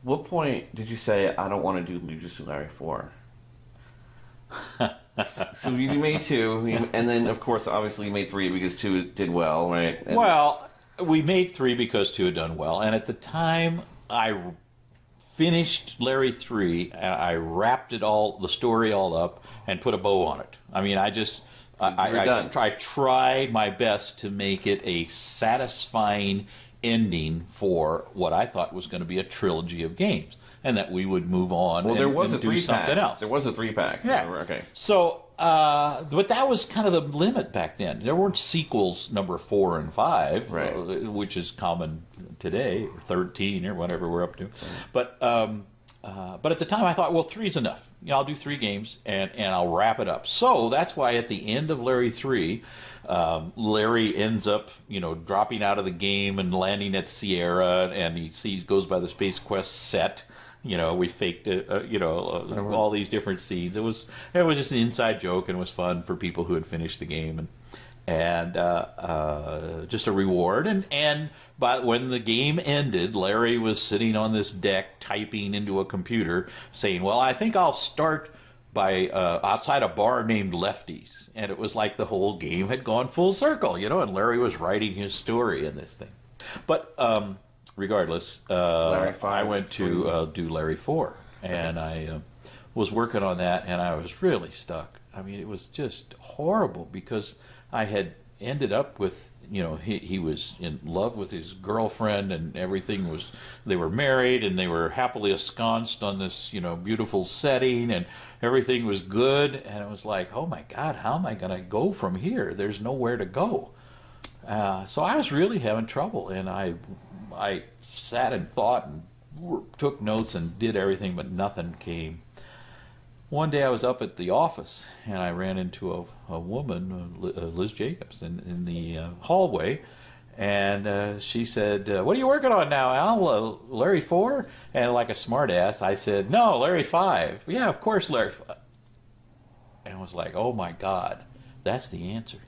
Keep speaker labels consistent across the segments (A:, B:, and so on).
A: what point did you say I don't want to do Jujutsu Larry 4? So you made 2, and then of course, obviously, you made 3 because 2 did well, right? And
B: Well, we made 3 because 2 had done well, and at the time I finished Larry 3 and I wrapped the story all up and put a bow on it. I mean, I tried my best to make it a satisfying ending for what I thought was going to be a trilogy of games, and that we would move on.
A: Well, there was
B: and
A: a 3-pack.
B: do something else.
A: There was a 3-pack.
B: Yeah.
A: Okay.
B: So, but that was kind of the limit back then. There weren't sequels number 4 and 5,
A: Right.
B: Which is common today, or 13 or whatever we're up to. But at the time I thought, well, 3's enough. I'll do 3 games and I'll wrap it up. So that's why at the end of Larry 3, Larry ends up, dropping out of the game and landing at Sierra, and he goes by the Space Quest set. We faked it, all these different scenes. It was just an inside joke, and it was fun for people who had finished the game, and just a reward. But when the game ended, Larry was sitting on this deck typing into a computer, saying, "Well, I think I'll start by outside a bar named Lefty's," and it was like the whole game had gone full circle, and Larry was writing his story in this thing. But regardless, I went to do Larry 4, and I was working on that, and I was really stuck. I mean, it was just horrible because I had ended up with, he was in love with his girlfriend, and everything was, they were married, and they were happily ensconced on this, beautiful setting, and everything was good, and it was like, oh my God, how am I going to go from here? There's nowhere to go. So I was really having trouble, and I sat and thought and took notes and did everything, but nothing came. One day I was up at the office, and I ran into a woman, Liz Jacobs, in the hallway, and she said, "What are you working on now, Al? Larry 4? And like a smart ass, I said, "No, Larry 5. Yeah, of course, Larry 5. And I was like, oh my God, that's the answer.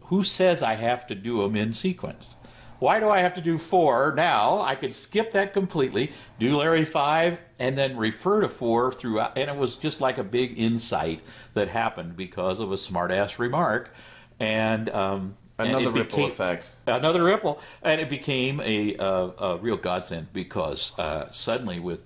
B: Who says I have to do them in sequence? Why do I have to do 4 now? I could skip that completely, do Larry 5, and then refer to 4 throughout. And it was just like a big insight that happened because of a smart-ass remark. And
A: another ripple effect.
B: Another ripple. And it became a real godsend because suddenly with,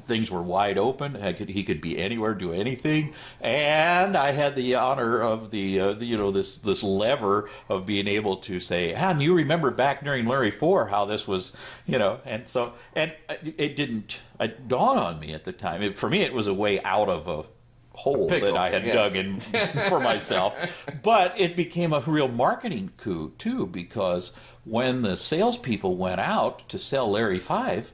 B: things were wide open. He could be anywhere, do anything. And I had the honor of this lever of being able to say, and you remember back during Larry 4 how this was, and it didn't dawn on me at the time. For me, it was a way out of a hole that I had dug in for myself. But it became a real marketing coup, too, because when the salespeople went out to sell Larry 5,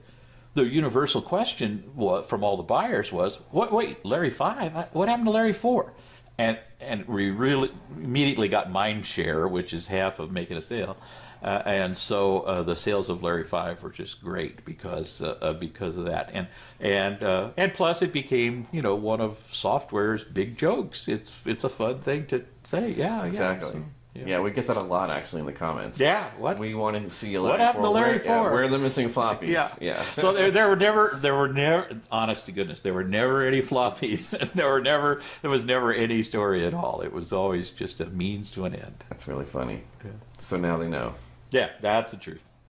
B: the universal question from all the buyers was, wait, Larry 5? What happened to Larry 4? And we really immediately got mind share, which is half of making a sale. And so the sales of Larry 5 were just great because of that, and plus it became one of software's big jokes. It's a fun thing to say. Yeah,
A: exactly.
B: So,
A: yeah, we get that a lot actually in the comments.
B: Yeah, what
A: we want to see a Larry
B: what happened
A: 4.
B: to Larry 4?
A: Where are the missing floppies?
B: Yeah. So there were never. Honest to goodness, there were never any floppies. There was never any story at all. It was always just a means to an end.
A: That's really funny. Yeah. So now they know.
B: Yeah, that's the truth.